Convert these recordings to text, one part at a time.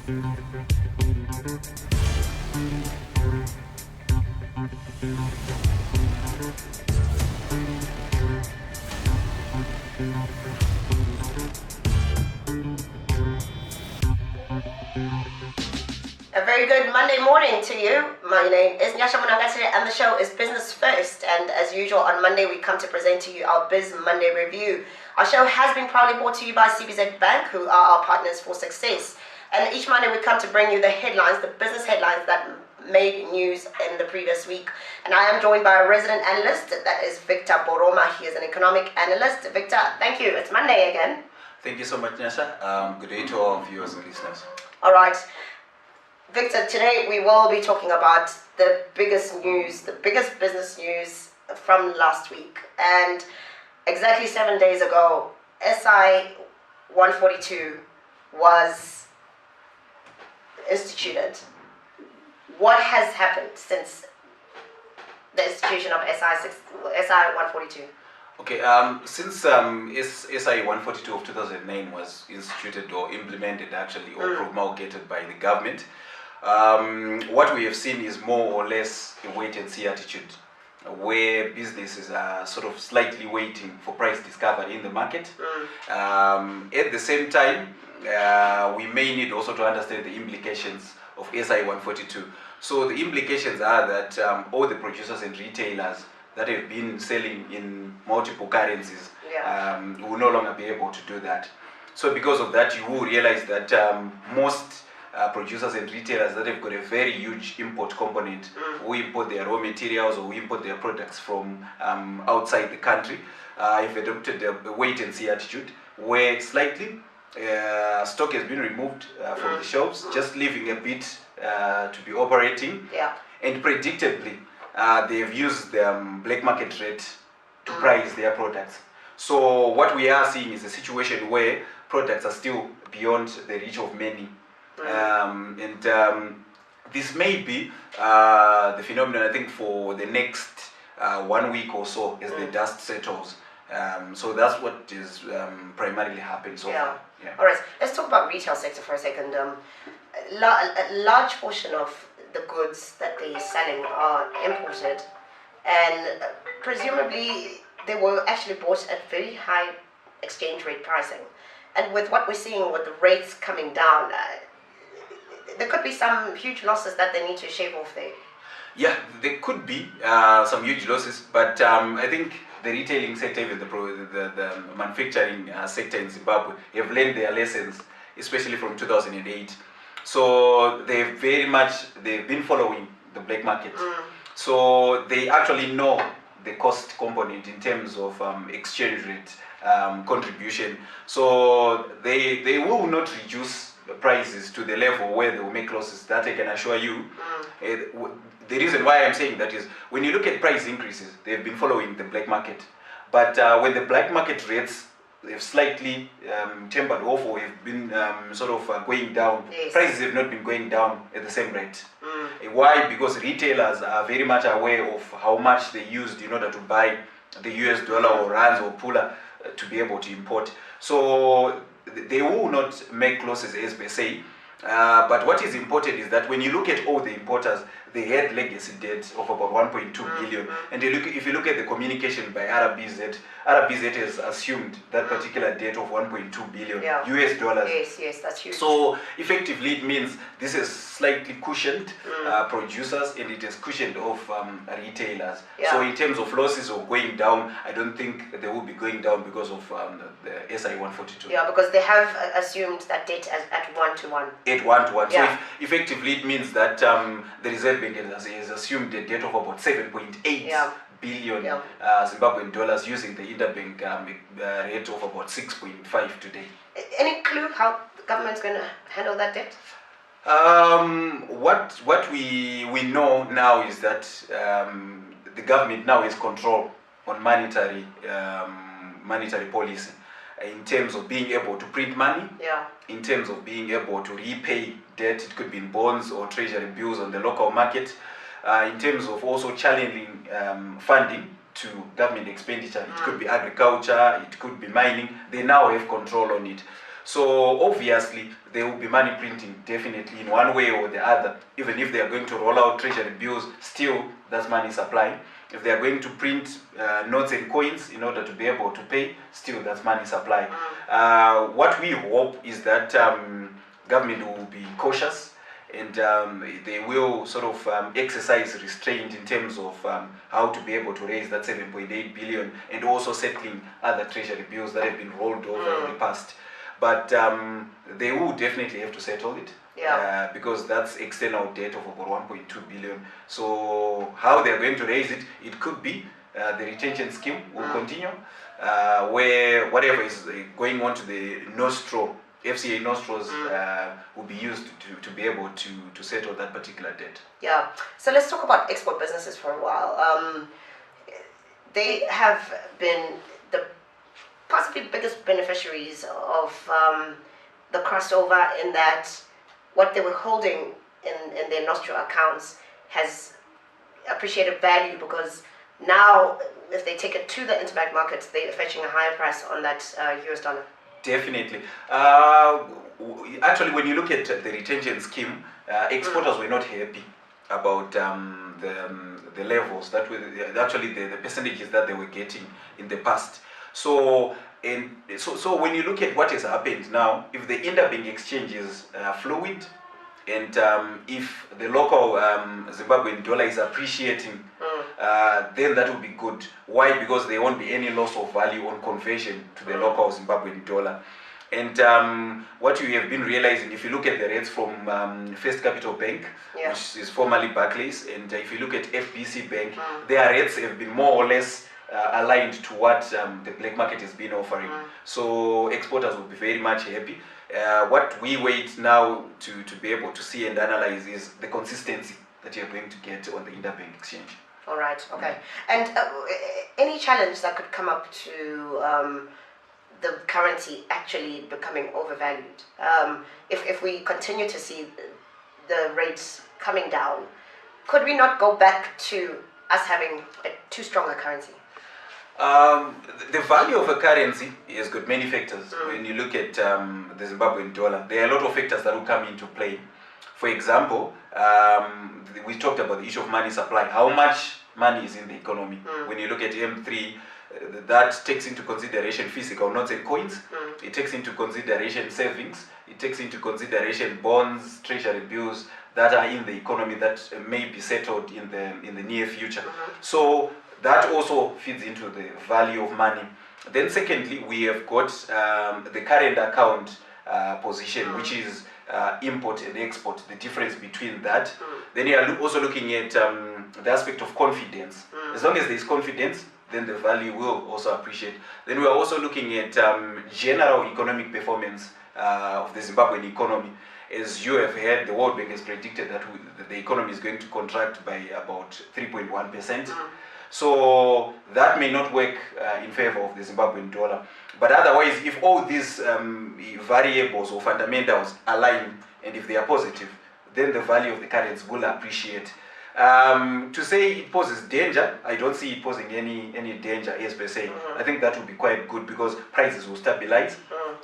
A very good Monday morning to you. My name is Nyasha Munangatire and the show is Business First. And as usual, on Monday we come to present to you our Biz Monday Review. Our show has been proudly brought to you by CBZ Bank, who are our partners for success. And each Monday we come to bring you the headlines, the business headlines that made news in the previous week. And I am joined by a resident analyst, that is Victor Bhoroma. He is an economic analyst. Victor, thank you. It's Monday again. Thank you so much, Nyasha. Good day to all viewers and listeners. All right. Victor, today we will be talking about the biggest news, the biggest business news from last week. And exactly 7 days ago, SI 142 was instituted. What has happened since the institution of SI 142? Okay, since SI 142 of 2009 was instituted or implemented actually, or promulgated by the government, what we have seen is more or less a wait-and-see attitude, where businesses are sort of slightly waiting for price discovery in the market. At the same time, we may need also to understand the implications of SI 142. So the implications are that all the producers and retailers that have been selling in multiple currencies will no longer be able to do that. So because of that, you will realize that most producers and retailers that have got a very huge import component, who import their raw materials or who import their products from outside the country, have adopted a wait-and-see attitude, where slightly stock has been removed from the shelves, just leaving a bit to be operating, and predictably they have used the black market rate to price their products. So what we are seeing is a situation where products are still beyond the reach of many. This may be the phenomenon, I think, for the next 1 week or so as the dust settles. So that's what is primarily happening so far. Yeah. All right, let's talk about retail sector for a second. A large portion of the goods that they're selling are imported, and presumably they were actually bought at very high exchange rate pricing. And with what we're seeing with the rates coming down, there could be some huge losses that they need to shave off there. Yeah, there could be some huge losses, but I think the retailing sector, even the manufacturing sector in Zimbabwe, have learned their lessons, especially from 2008. So they've been following the black market. So they actually know the cost component in terms of exchange rate contribution. So they will not reduce prices to the level where they will make losses. That I can assure you. The reason why I'm saying that is when you look at price increases, they've been following the black market. But when the black market rates have slightly tempered off or have been sort of going down, prices have not been going down at the same rate. Why? Because retailers are very much aware of how much they used in order to buy the US dollar or rands or pula to be able to import. So they will not make losses as per se. But what is important is that when you look at all the importers, they had legacy debt of about 1.2 billion. And if you look at the communication by RBZ has assumed that particular debt of 1.2 billion US dollars. Yes, that's huge. So effectively it means this has slightly cushioned producers, and it has cushioned off retailers. So in terms of losses or going down, I don't think they will be going down because of the SI 142. Yeah, because they have assumed that debt at 1-to-1. At 1-to-1. So effectively it means that the Reserve Bank has assumed a debt of about 7.8 billion Zimbabwean dollars, using the interbank rate of about 6.5 today. Any clue how the government's going to handle that debt? What we know now is that the government now has control on monetary policy, in terms of being able to print money, in terms of being able to repay debt. It could be in bonds or treasury bills on the local market, in terms of also channeling funding to government expenditure. It could be agriculture, it could be mining. They now have control on it. So obviously there will be money printing definitely in one way or the other. Even if they are going to roll out treasury bills, still that's money supply. If they are going to print notes and coins in order to be able to pay, still that's money supply. What we hope is that government will be cautious, and they will sort of exercise restraint in terms of how to be able to raise that 7.8 billion and also settling other treasury bills that have been rolled over in the past. But they will definitely have to settle it, because that's external debt of about 1.2 billion. So how they're going to raise it, it could be the retention scheme will continue, where whatever is going on to the nostro, FCA nostrils will be used to be able to settle that particular debt. Yeah. So let's talk about export businesses for a while. They have been the possibly biggest beneficiaries of the crossover, in that what they were holding in their nostro accounts has appreciated value, because now if they take it to the interbank markets, they're fetching a higher price on that US dollar. Definitely. Actually, when you look at the retention scheme, exporters were not happy about the levels that were actually the percentages that they were getting in the past. So when you look at what has happened now, if the interbank exchange is fluid, and if the local Zimbabwean dollar is appreciating, then that will be good. Why? Because there won't be any loss of value on conversion to the local Zimbabwean dollar. And what we have been realizing, if you look at the rates from First Capital Bank, which is formerly Barclays, and if you look at FBC Bank, their rates have been more or less aligned to what the black market has been offering. So exporters will be very much happy. What we wait now to be able to see and analyze is the consistency that you're going to get on the interbank exchange. All right, okay. And any challenge that could come up to the currency actually becoming overvalued? If we continue to see the rates coming down, could we not go back to us having a too strong a currency? The value of a currency has got many factors. When you look at the Zimbabwean dollar, there are a lot of factors that will come into play. For example, we talked about the issue of money supply. How much money is in the economy? When you look at M3, that takes into consideration physical notes and coins. It takes into consideration savings. It takes into consideration bonds, treasury bills that are in the economy that may be settled in the near future. So that also feeds into the value of money. Then secondly, we have got the current account position, which is import and export, the difference between that. Then you are also looking at the aspect of confidence. As long as there is confidence, then the value will also appreciate. Then we are also looking at general economic performance of the Zimbabwean economy. As you have heard, the World Bank has predicted that the economy is going to contract by about 3.1%. So that may not work in favor of the Zimbabwean dollar. But otherwise, if all these variables or fundamentals align, and if they are positive, then the value of the currency will appreciate. To say it poses danger, I don't see it posing any danger as per se. I think that would be quite good, because prices will stabilize,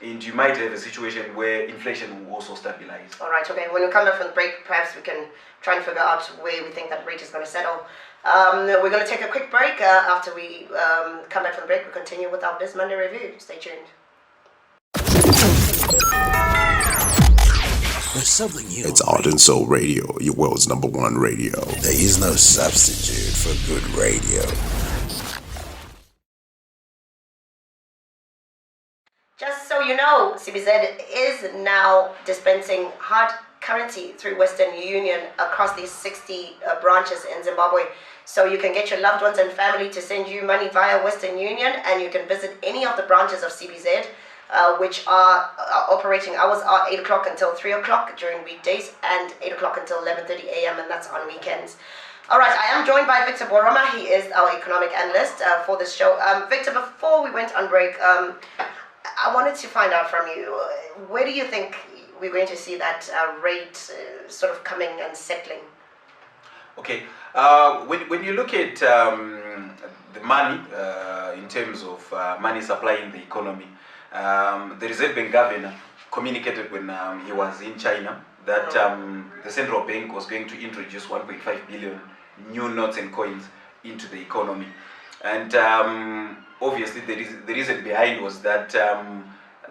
and you might have a situation where inflation will also stabilize. All right, okay. When we come back from the break, perhaps we can try and figure out where we think that rate is going to settle. We're going to take a quick break. After we come back from the break, we'll continue with our Biz Monday review. Stay tuned. There's something new. It's Art and Soul Radio, your world's #1 radio. There is no substitute for good radio. Just so you know, CBZ is now dispensing hard currency through Western Union across these 60 branches in Zimbabwe. So you can get your loved ones and family to send you money via Western Union, and you can visit any of the branches of CBZ, which are operating hours are 8 o'clock until 3 o'clock during weekdays, and 8 o'clock until 11:30 a.m., and that's on weekends. All right, I am joined by Victor Bhoroma. He is our economic analyst for this show. Victor, before we went on break, I wanted to find out from you, where do you think we're going to see that rate sort of coming and settling? Okay, when you look at the money in terms of money supply in the economy, The Reserve Bank governor communicated when he was in China that the central bank was going to introduce 1.5 billion new notes and coins into the economy. And obviously the reason behind was that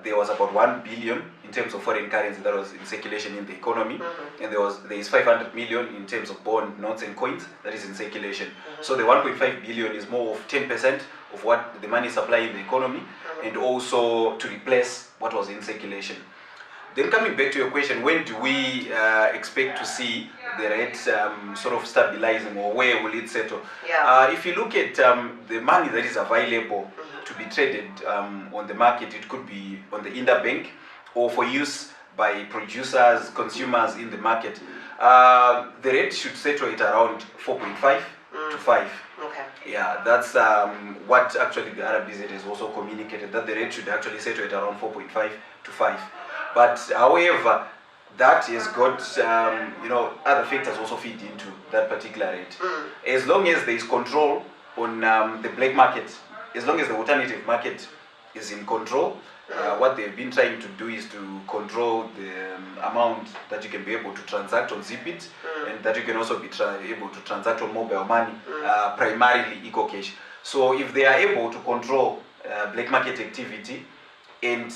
there was about 1 billion in terms of foreign currency that was in circulation in the economy, and there is 500 million in terms of bond notes and coins that is in circulation. So the 1.5 billion is more of 10% of what the money supply in the economy, and also to replace what was in circulation. Then coming back to your question, when do we expect to see the rate sort of stabilizing, or where will it settle? Yeah. If you look at the money that is available to be traded on the market, it could be on the interbank or for use by producers, consumers in the market. The rate should settle at around 4.5 to 5. Okay. Yeah, that's what actually the RBZ has also communicated, that the rate should actually settle at around 4.5 to 5. But however, that has got other factors also feed into that particular rate. As long as there is control on the black market, as long as the alternative market is in control, what they've been trying to do is to control the amount that you can be able to transact on Zipit, and that you can also be able to transact on mobile money, primarily EcoCash. So if they are able to control black market activity and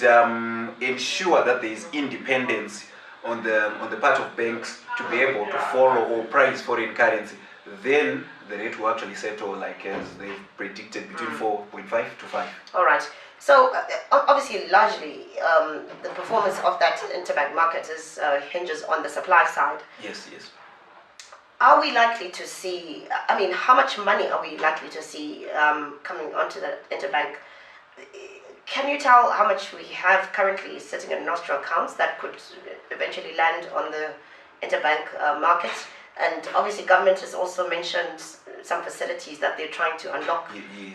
ensure that there is independence on the part of banks to be able to follow or price foreign currency, then the rate will actually settle, like as they've predicted, between 4.5 to 5. All right. So obviously, largely, the performance of that interbank market is hinges on the supply side. Yes, yes. Are we likely to see? I mean, how much money are we likely to see coming onto the interbank? Can you tell how much we have currently sitting in nostro accounts that could eventually land on the interbank market? And obviously, government has also mentioned some facilities that they're trying to unlock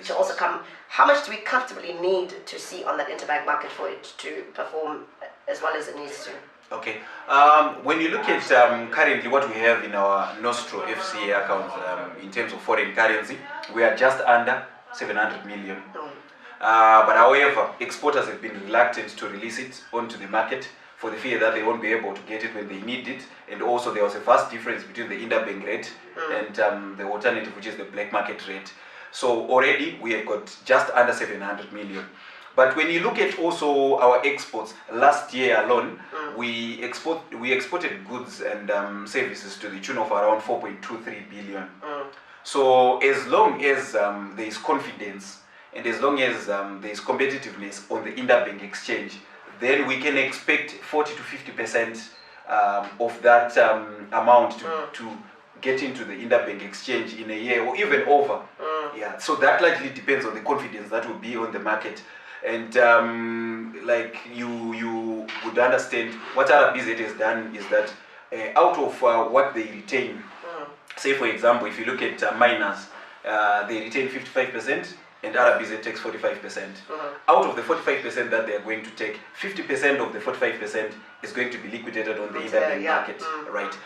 to also come. How much do we comfortably need to see on that interbank market for it to perform as well as it needs to? Okay. When you look at currently what we have in our Nostro FCA accounts in terms of foreign currency, we are just under 700 million. But however, exporters have been reluctant to release it onto the market for the fear that they won't be able to get it when they need it. And also there was a vast difference between the interbank rate and the alternative, which is the black market rate. So already we have got just under 700 million. But when you look at also our exports, last year alone, we exported goods and services to the tune of around 4.23 billion. So as long as there is confidence and as long as there is competitiveness on the interbank exchange, then we can expect 40 to 50% of that amount to get into the interbank exchange in a year or even over. Yeah, so that likely depends on the confidence that will be on the market. And like you would understand, what RBZ has done is that out of what they retain, say for example, if you look at miners, they retain 55%. And RBZ takes 45%. Out of the 45% that they are going to take, 50% of the 45% is going to be liquidated on the interbank market, right?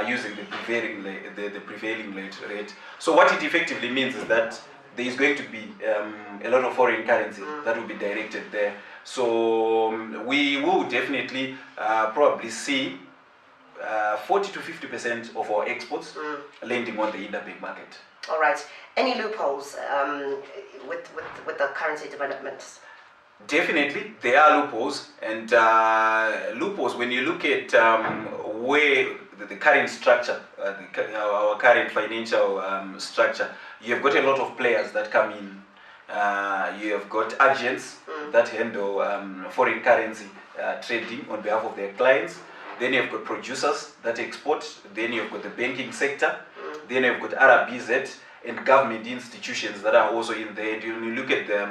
Using the prevailing rate. So what it effectively means is that there is going to be a lot of foreign currency that will be directed there. So we will definitely probably see 40 to 50% of our exports landing on the interbank market. All right. Any loopholes with the currency developments? Definitely, there are loopholes, and loopholes. When you look at where the current structure, our current financial structure, you have got a lot of players that come in. You have got agents that handle foreign currency trading on behalf of their clients. Then you have got producers that export. Then you have got the banking sector. Then you have got RBZ and government institutions that are also in there. And when you look at the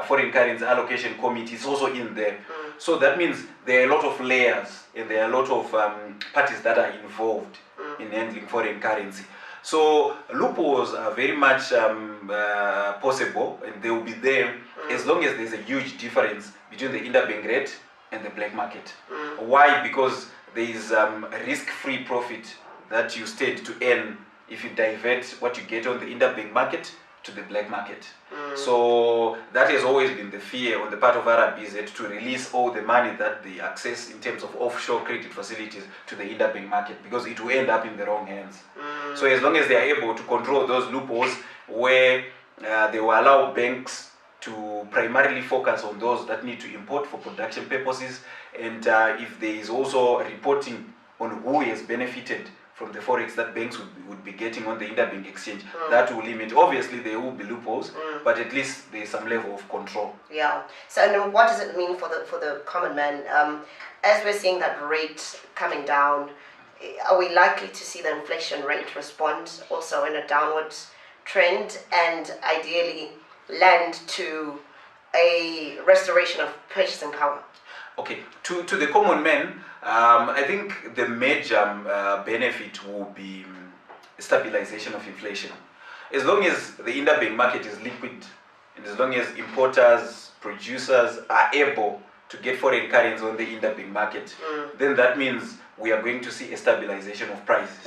foreign currency allocation committee, it's also in there. So that means there are a lot of layers and there are a lot of parties that are involved in handling foreign currency. So loopholes are very much possible, and they will be there as long as there's a huge difference between the interbank rate and the black market. Why? Because there is risk-free profit that you stand to earn if you divert what you get on the interbank market to the black market. So that has always been the fear on the part of RBZ to release all the money that they access in terms of offshore credit facilities to the interbank market, because it will end up in the wrong hands. So as long as they are able to control those loopholes where they will allow banks to primarily focus on those that need to import for production purposes, and if there is also reporting on who has benefited from the forex that banks would be getting on the interbank exchange, that will limit. Obviously there will be loopholes, but at least there is some level of control. Yeah. So and what does it mean for the common man? As we're seeing that rate coming down, are we likely to see the inflation rate respond also in a downward trend, and ideally land to a restoration of purchasing power? Okay, to the common man, I think the major benefit will be stabilization of inflation. As long as the interbank market is liquid, and as long as importers, producers are able to get foreign currency on the interbank market, then that means we are going to see a stabilization of prices,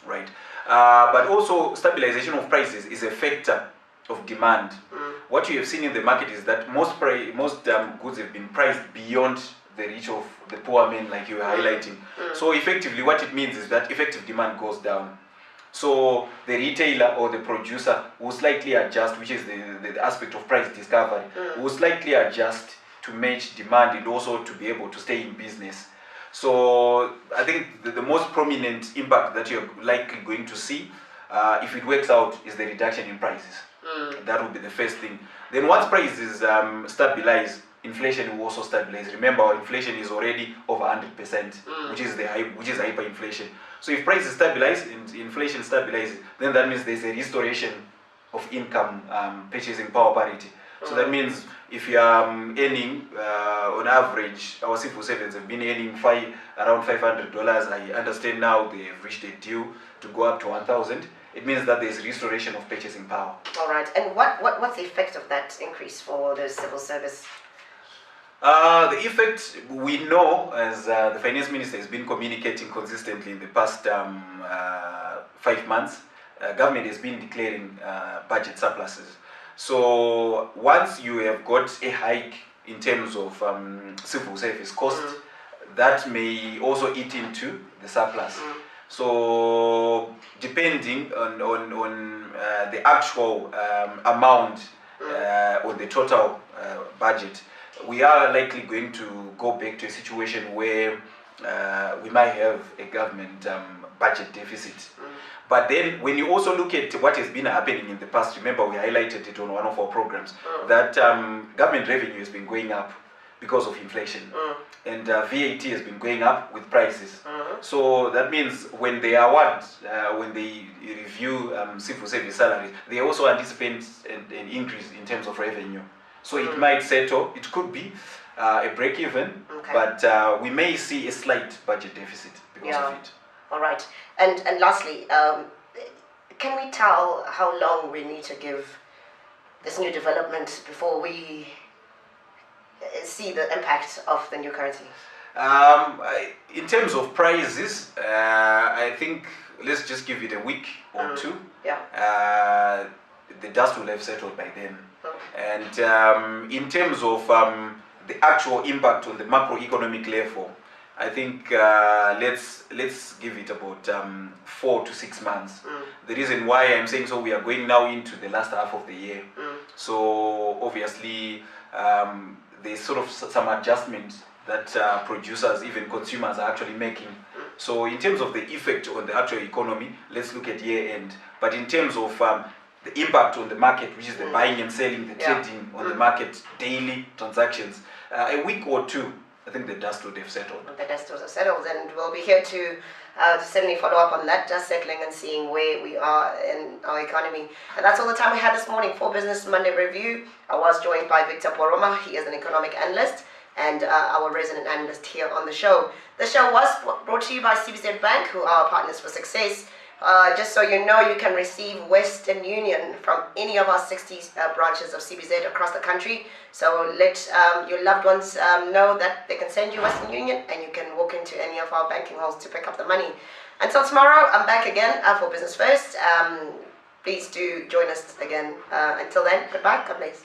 right? But also stabilization of prices is a factor of demand. What you have seen in the market is that most goods have been priced beyond the reach of the poor man, like you were highlighting. So effectively what it means is that effective demand goes down. So the retailer or the producer will slightly adjust, which is the aspect of price discovery, will slightly adjust to match demand and also to be able to stay in business. So I think the most prominent impact that you're likely going to see, if it works out, is the reduction in prices. That would be the first thing. Then once prices stabilize, inflation will also stabilize. Remember, our inflation is already over 100%, which is hyperinflation. So if prices stabilize and inflation stabilizes, then that means there's a restoration of income purchasing power parity. So that means if you are earning, on average, our civil servants have been earning around $500. I understand now they have reached a deal to go up to 1,000. It means that there's restoration of purchasing power. All right. And what's the effect of that increase for the civil service? The effect, we know, as the finance minister has been communicating consistently in the past 5 months, government has been declaring budget surpluses. So once you have got a hike in terms of civil service cost, that may also eat into the surplus. So depending on the actual amount on the total budget, we are likely going to go back to a situation where we might have a government budget deficit. But then when you also look at what has been happening in the past, remember we highlighted it on one of our programs, that government revenue has been going up because of inflation. And VAT has been going up with prices. So that means when they award, when they review civil service salaries, they also anticipate an increase in terms of revenue. So it might settle, it could be a break even, but we may see a slight budget deficit because of it. All right. And lastly, can we tell how long we need to give this new development before we see the impact of the new currency? In terms of prices, I think let's just give it a week or two. The dust will have settled by then. And in terms of the actual impact on the macroeconomic level, I think let's give it about 4 to 6 months. The reason why I'm saying so, we are going now into the last half of the year. So obviously there's sort of some adjustments that producers, even consumers, are actually making. So in terms of the effect on the actual economy, let's look at year end. But in terms of the impact on the market, which is the buying and selling, the trading on the market, daily transactions, a week or two, I think the dust would have settled. The dust would have settled, and we'll be here to certainly follow up on that dust settling and seeing where we are in our economy. And that's all the time we had this morning for Business Monday Review. I was joined by Bhoroma. He is an economic analyst and our resident analyst here on the show. The show was brought to you by CBZ Bank, who are partners for success. Just so you know, you can receive Western Union from any of our 60 branches of CBZ across the country. So let your loved ones know that they can send you Western Union and you can walk into any of our banking halls to pick up the money. Until tomorrow, I'm back again for Business First. please do join us again. Until then, goodbye. God bless.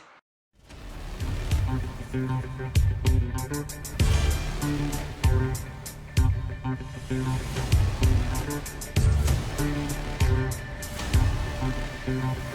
Thank you.